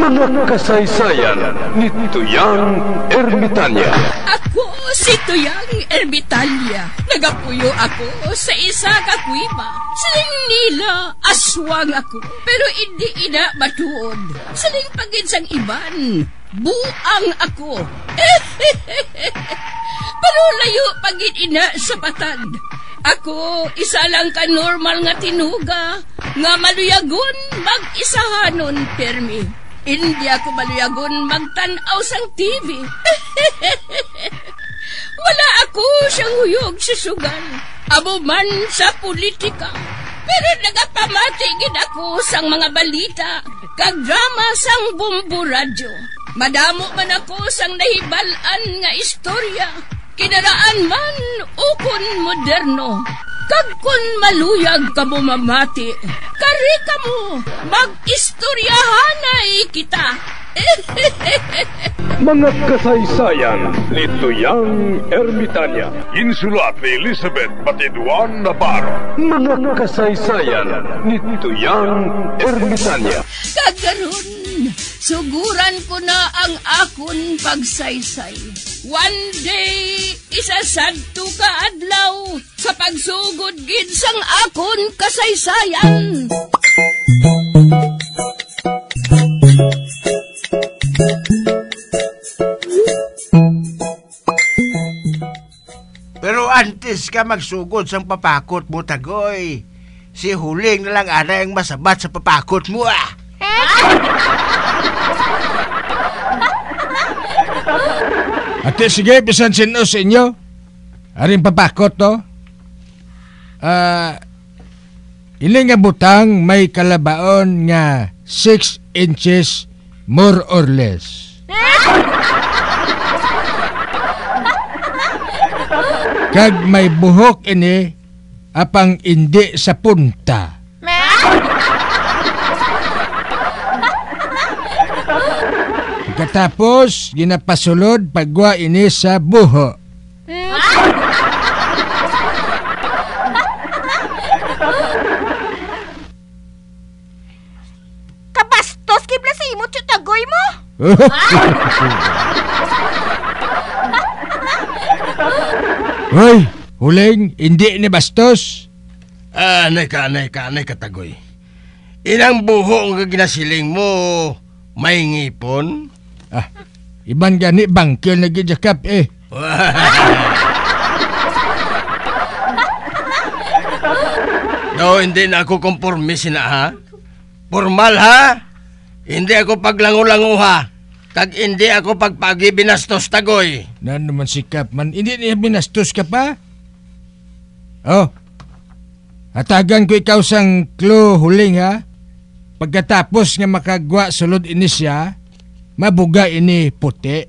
Mga kasaysayan ni Tuyang Ermitanya. Ako si Tuyang Ermitanya. Nagapuyo ako sa isa ka kuiba. Siling nila, aswang ako. Pero hindi ina matuod. Siling paginsang iban, buang ako. Pero layo pagin ina sa patad. Ako, isa lang ka normal nga tinuga, nga maluyagon mag-isahanon, permi. Hindi ako maluyagon magtanaw sang TV. Wala ako siyang huyog sa sugal, abo man sa politika. Pero nagapamatigid ako sang mga balita, kag drama sang Bumbu Radyo. Madamo man ako sang nahibalan nga istorya, kinaraan man ukon moderno. Kag kun maluyag ka mo mamati, kari ka mo, mag-istoryahanay kita. Mga kasaysayan ni Tuyang Ermitanya. Insulat ni Elizabeth Batiduan Navarro. Mga kasaysayan ni Tuyang Ermitanya. Kagaron, suguran ko na ang akon pagsaysay. One day, isasadto ka adlaw sa pagsugod gid sang akon kasaysayan. Pero antes ka magsugod sang papakot mo, Tagoy, si Huling na lang ana ang masabat sa papakot mo, Ate, sige, bisan sino sa inyo. Aring papakot, to. Iling nga butang may kalabaon nga 6 inches more or less. Kag may buhok ini apang indi sa punta. Pagkatapos, ginapasulod pagwa ini sa buho. Kabastos kibla sa imo, Tagoy mo? Hoy, Huling, hindi ni bastos. Anay ka, Tagoy. Inang buho nga ginasiling mo, may ngipon? Iban gani bangkil na gijakap eh. No, hindi na ako kompormis na, ha? Formal, ha? Hindi ako paglango-lango, ha? Kag hindi ako pagpagi binastos, Tagoy. Na naman sikap man, hindi niya binastos ka pa? Oh, hatagan ko ikaw sang clue, Huling, ha? Pagkatapos nga makagwa sulod ini siya, mabuga ini puti.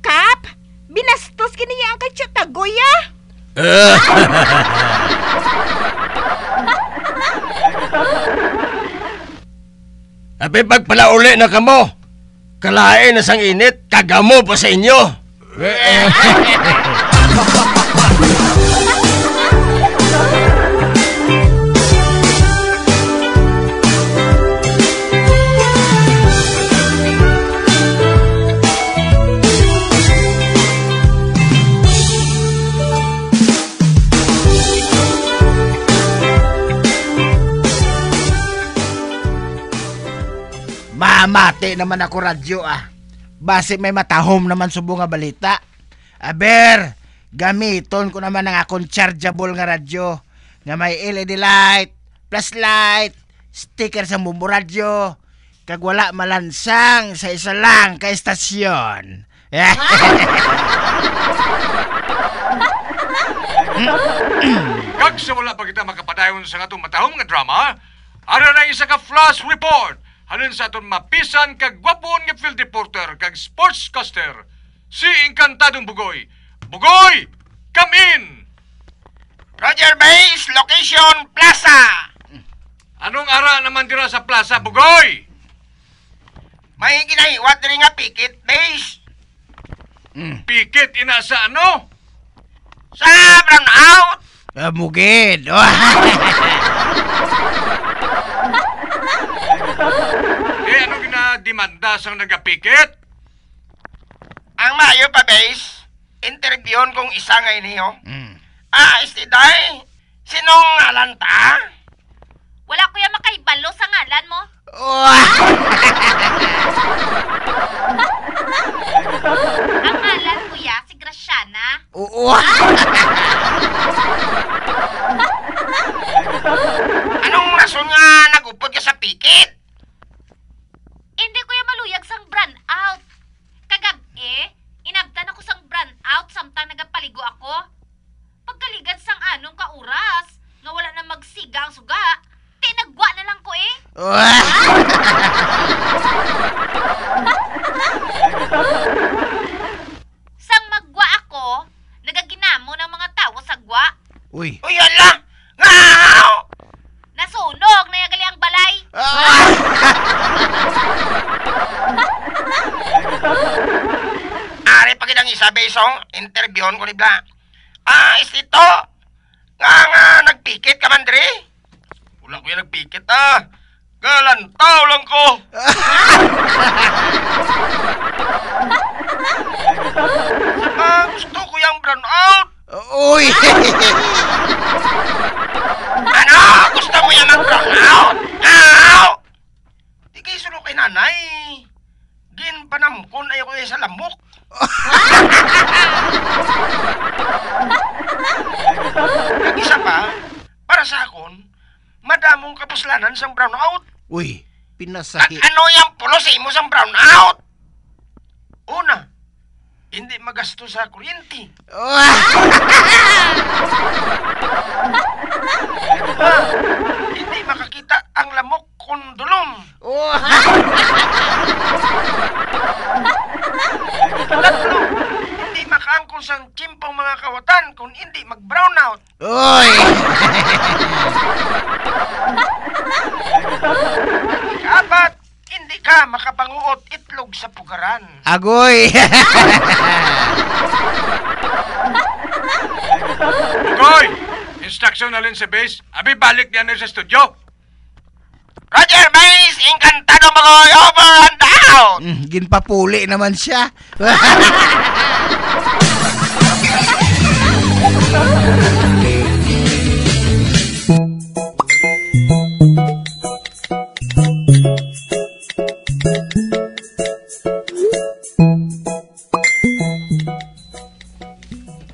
Kap, binastos kiniya ang kay Tagoy, Ape, pagpalauli na kamo. Kalain na sang init, kagamo pa sa inyo. Mamati naman ako radyo, Base may matahom naman subo nga balita. Aber, gamiton ko naman ang akong chargeable nga radyo nga may LED light, flashlight, sticker sa Bumbu Radyo, kag wala malansang sa isa lang ka estasyon. Kag sa wala pa kita makapadayon sa atong matahom nga drama, ara na isa ka flash report halin sa atong mapisan kag gwapon nga field reporter kag sportscaster, si Encantadong Bugoy. Bugoy, come in! Roger Base, location Plaza. Anong ara naman dira sa plaza, Bugoy? May ginahiwat rin nga pikit, Base. Pikit ina sa ano? Sa brownout. Mugid. Ano ginademanda sang nagapikit? Ang maayo pa, base. Interviewon kong isa ngayon niyo. Istiday, sinong ngalan ta? Wala kuya makaibalo sa ngalan mo. Ang ngalan kuya, si Graciana. Anong rason nga nagupod ka sa pikit? Hindi kuya maluyag sang brand out. Kagabi, inabdan ako sang brand out samtang nagapaligo ako. Pagkaligad sang anong kauras, nga wala na magsiga ang suga, tinagwa na lang ko eh. Sang magwa ako, nagaginamo ng mga tao sa gwa. Uy. Uy, ala! Ngaw! Nasunog na yagali ang balay. Ari pagid ang isa besong interviewon ko nibla. Istito. Nga nagpikit ka man diri? Wala ko yung nagpikit galantaw lang ko. Saka gusto ko yung brown out. Uy. Ano? Gusto mo yan ang brown out? Di kayo sulok kay nanay. Ginpanamkon ayaw ko sa lamok. Nag-isa pa, para sa akon, madamong kapuslanan sang brown out. Uy, pinasahi. Ano yung pulo sa imo sang brown out? Una, hindi magasto sa kuryente. Hindi makakita ang lamok kung dulom. Tatlo, hindi makaangkon sang chimpang mga kawatan kung hindi mag-brown out. Uy. Ikapat, hindi ka makapanguot itlog sa pugaran. Agoy. Ugoy! Instruction na rin sa base. Abi, balik diyan sa studio. Roger, base! Encantado mga over and out! Ginpapuli naman siya.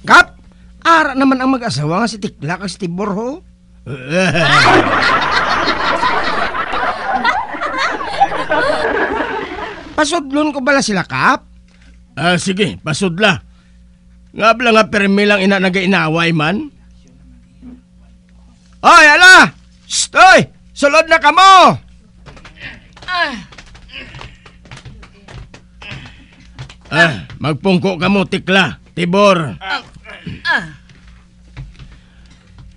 Kap, ara naman ang mag-asawa nga si Tikla kag si Tibor ho. Pasudlon ko bala sila, Kap? Sige, pasudla. Nga bala nga permi lang ina nagainaway man. Oy, ala! Stoy! Sulod na kamo! Magpungko kamo, Tikla, Tibor.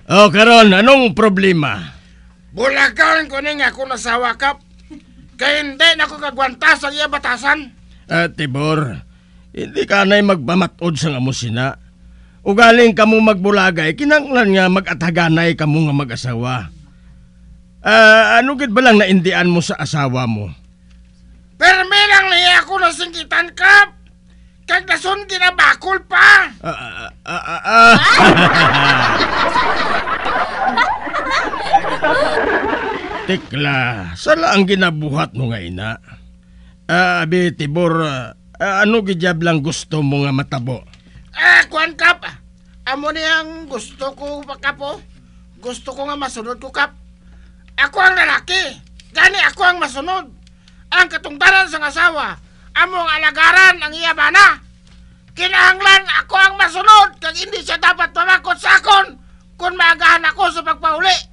Karon, anong problema? Bulagan ko ni nga ako nasawa, Kap. Kaya hindi na ako kagwanta sa iya batasan. Tibor, hindi ka na'y magpamatod sa nga mo sina. Ugaling kamo magbulagay, kinanglan nga mag-ataganay kamo nga mag-asawa. Ano gid ba lang naindian mo sa asawa mo? Pero may lang niya ako nasingkitan, Kap. Kag nasun kinabakol pa. Tikla, sala ang ginabuhat mo nga ina. Abi, Tibor, ano gidyab lang gusto mo nga matabo? Kuan, Kap. Amo niyang gusto ko, Kapo. Gusto ko nga masunod ko, Kap. Ako ang lalaki. Gani ako ang masunod. Ang katungdaran sa asawa. Among alagaran ang iyabana. Kinahanglan ako ang masunod kag hindi siya dapat mamakot sa akon kung maagahan ako sa pagpahuli.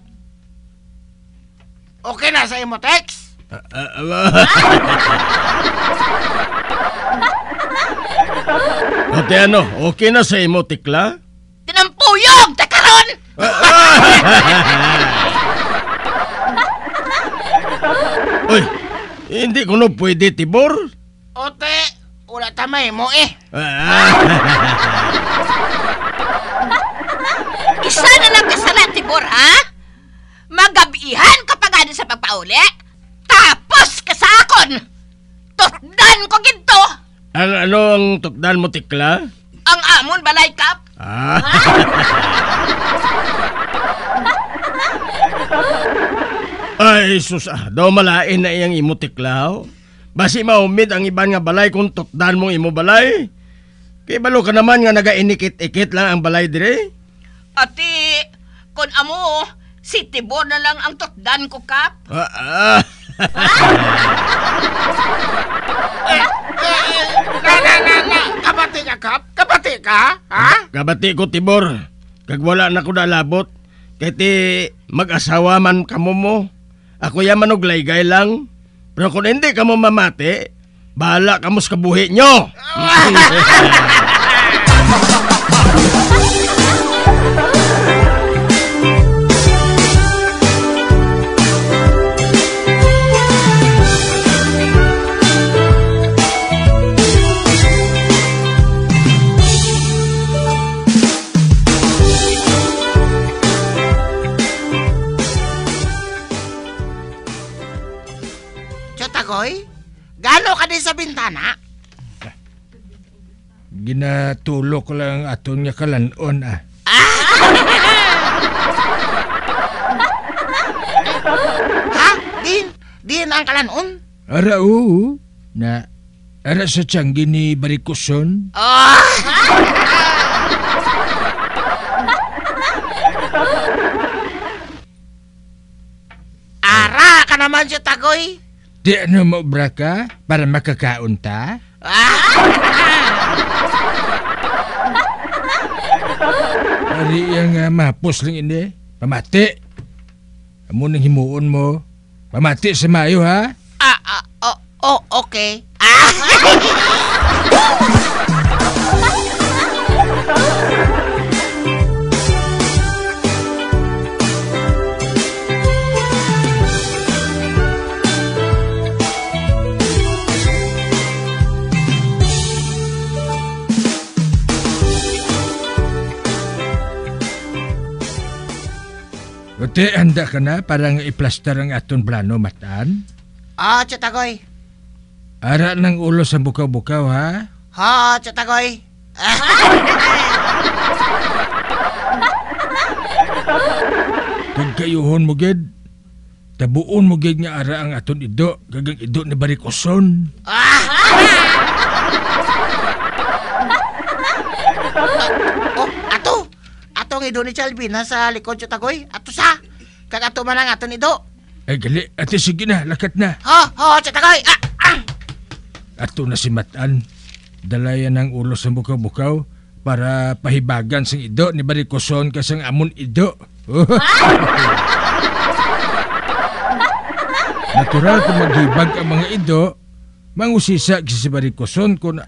Okay na sa imo, Tex? Ate ano, okay na sa imo, Tikla? Tinampuyog! Takaron! Uy, hindi ko no pwede, Tibor. Ote, wala tamay mo Isa na lang Tibor, ha? Magabihan ka pa gani sa pagpauli? Tapos ka sa akon! Tutdan ko ginto! Ano ang tukdan mo, tikla? Ang amon balay kap. Ah. Ay, sus, daw malain na iyang imo tiklaw. Basi maumid ang iban nga balay kung tukdan mong imo balay. Kay balo ka naman nga nagainikit-ikit lang ang balay dire. Ati, kun amo, si Tibor na lang ang tutdan ko, kap. Kabati ka, Kap? Kabati ka? Ha? Kabati ko, Tibor. Kag wala na ko nalabot. Kaya ti mag-asawa man kamo mo. Ako yaman og laygay lang. Pero kung hindi ka mo mamati, bahala ka mo sa kabuhi nyo. Chotagoy, gano ka din sa bintana? Ginatulo ko lang aton nga kalanon, ah. Ha? Din ang kalanon? Ara, oo. Ara sa tiyanggi ni Barikuson. Ara ka naman, Chotagoy. Di ano mo, braka? Para makakaon ta? Ari yang mapos lang ini. Pamati. Amo nang himuon mo. Pamati sa mayo, ha? Okay. Ote, handa ka na parang iplaster ang aton plano, matan? Chotagoy. Ara ng ulo sa bukaw-bukaw, ha? Chotagoy. Kag kayuhon mo, gid. Tabuon mo, gid nga ara ang aton ido. Gagang ido ni Barikuson. Atong ido ni Chalvina sa likod, Chotagoy. Ato sa. Kag ato man ang aton ido. Ay, gali. Ate, sige na. Lakat na. Chotagoy. Ato na si Matan. Dalayan ang ulo sa bukaw-bukaw para pahibagan sang ido ni Barikuson kasang amon ido. Natural kung maghibag ang mga ido, mangusisa si Barikuson kung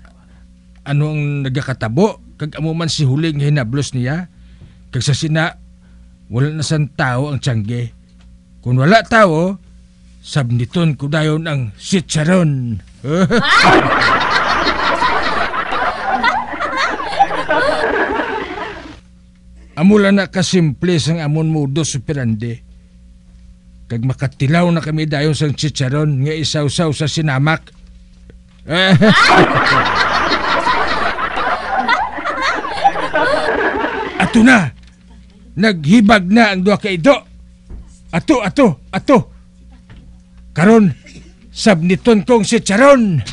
ano ang nagakatabo, kag amo man si huling hinablos niya, kag sa sina, wala na sang tao ang tiyangge. Kung wala tao, sabniton ko dayon ang sitsaron. Amula na kasimple sang amon modus operandi. Kag makatilaw na kami dayon sang chicharon nga isaw-saw sa sinamak. Ato na! Naghibag na ang duha ka ido. Ato! Karon, sabniton kong chicharon.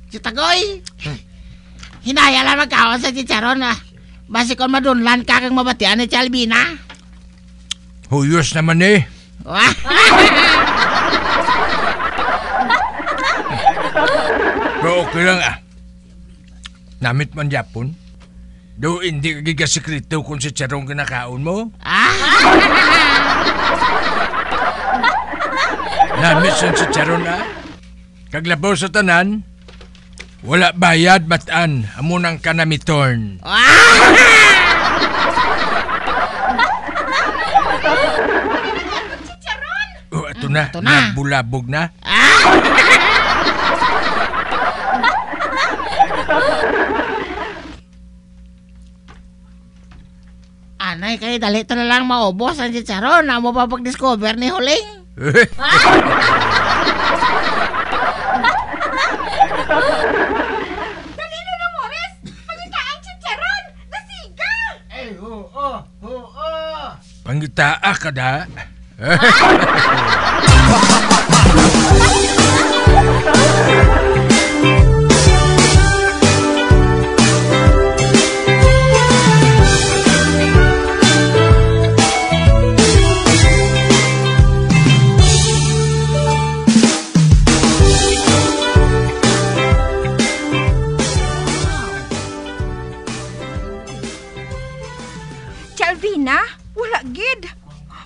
Chotagoy. Hinaya lang magkawan sa chicharon, Basi kon madunlan ka kang mabatian ni Chalvina. Huyos naman eh. Pero okay lang Namit man Japon. Do hindi ka gigasikreto kung si charong kinakaon mo. Namis ang chicharon na. Kaglabaw sa tanan, wala bayad bataan, amunang kanamitorn. Oh, ato na, nabulabog na. Anay, kayo dalito na lang maubos ang chicharon na mo pa pag-discover ni Huling. Dalino na, Morris! Pangita ang chicharon! Dasiga! Pangitaa ka da. Alvina, wala gid.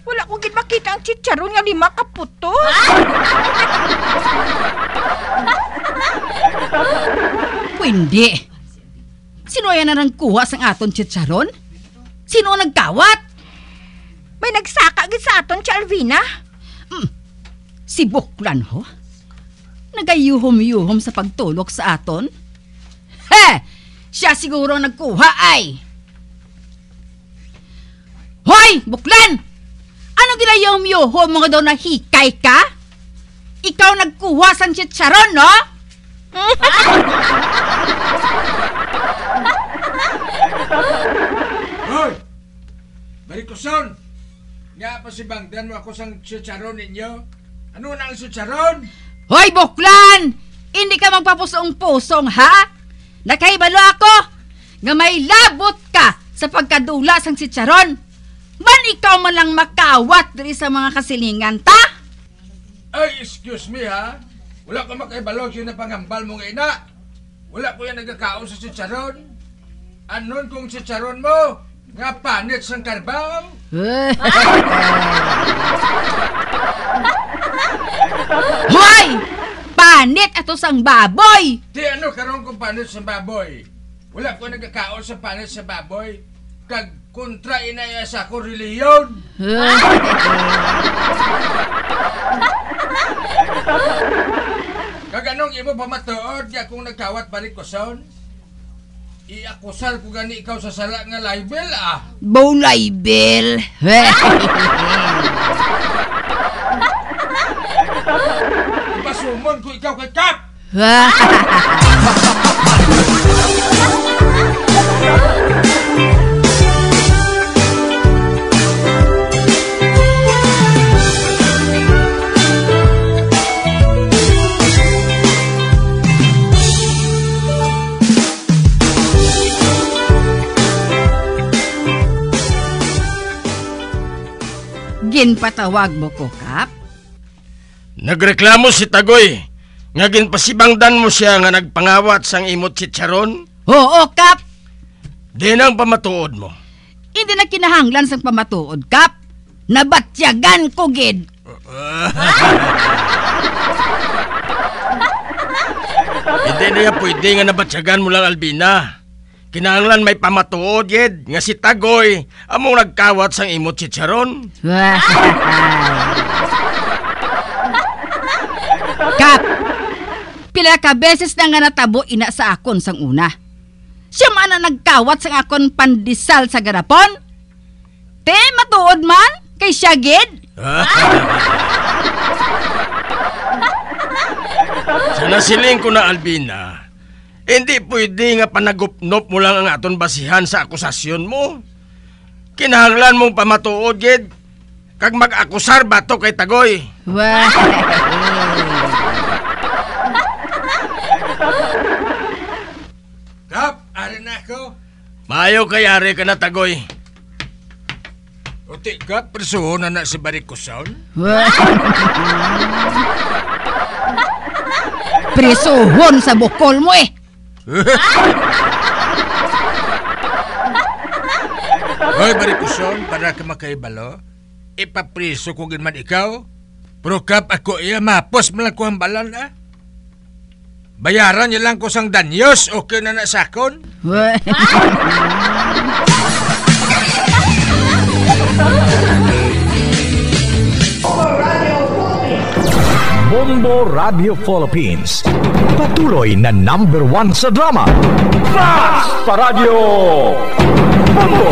Wala ko gid makita ang chicharon nga 5 ka puto. Pwede. Sino yan na nang kuha sang aton chicharon? Sino ang nagkawat? May nagsaka gid sa aton, Alvina. Si Buklan ho? Nagayuhom-yuhom sa pagtulok sa aton? He! Siya siguro ang nagkuha ay! Hoy! Buklan! Ano ginayuhom-yuhom mga daw na hikay ka? Ikaw nagkuha sang chicharon, no? Hoy! Barikoson! Nga pa si Bangdan mo ako sang chicharon ninyo? Ano na ang chicharon? Hoy, Buklan! Hindi ka magpapusong-pusong, ha? Nakaibalo ako nga may labot ka sa pagkadula sang chicharon. Man ikaw man lang makawat diri sa mga kasilingan, ta? Ay, excuse me ha. Wala ko makaibalog yun na pangambal mong ina. Wala ko yan nagkakaon sa chicharon. Anon kung chicharon mo? Nga panit sang karbaw? Hoy! Panit ato sang baboy! Di ano karon kung panit sa baboy? Wala ko nagkakaon sa panit sa baboy. Kag kontra inaya sa ako reliyon. Kag anong imo pamatuod ya kung nagkawat Barikoson? Iakusal ko gani ikaw sa sala nga libel ah. Bow libel. Ipasumon ko ikaw kay Kap. Ginpatawag mo ko, Kap? Nagreklamo si Tagoy. Nga ginpasibangdan mo siya nga nagpangawat sang imot chicharon? Oo, Kap. Di nang pamatuod mo. Hindi na kinahanglan sang pamatuod, Kap. Nabatyagan ko, gid. Hindi na yan pwede nga nabatsyagan mo lang, Albina. Kinahanglan may pamatuod, yed. Nga si Tagoy, among nagkawat sang imot chicharon. Kap, pila ka beses na nga natabo ina sa akon sang una. Siya man ang nagkawat sang akon pandisal sa garapon. Te, matuod man, kay siya gid. Sa nasiling ko na, Albina, hindi pwede nga panagupnop mo lang ang aton basihan sa akusasyon mo. Kinahanglan mong pamatuod, gid. Kag mag-akusar bato kay Tagoy. Kap, ari na ako. Maayo kay ari ka na, Tagoy. Uti Kap, persuhon na si Barikoson. Presuhon sa bukol mo eh. Hoy, Barikoson, para ka makaibalo, ipapriso ko ginman ikaw. Pero Kap, ako mapos malang ko hambalan Bayaran niya lang ko sang danyos, okay na nasakon. Bombo Radio Philippines. Patuloy na #1 sa drama. Flash sa radyo. Bombo!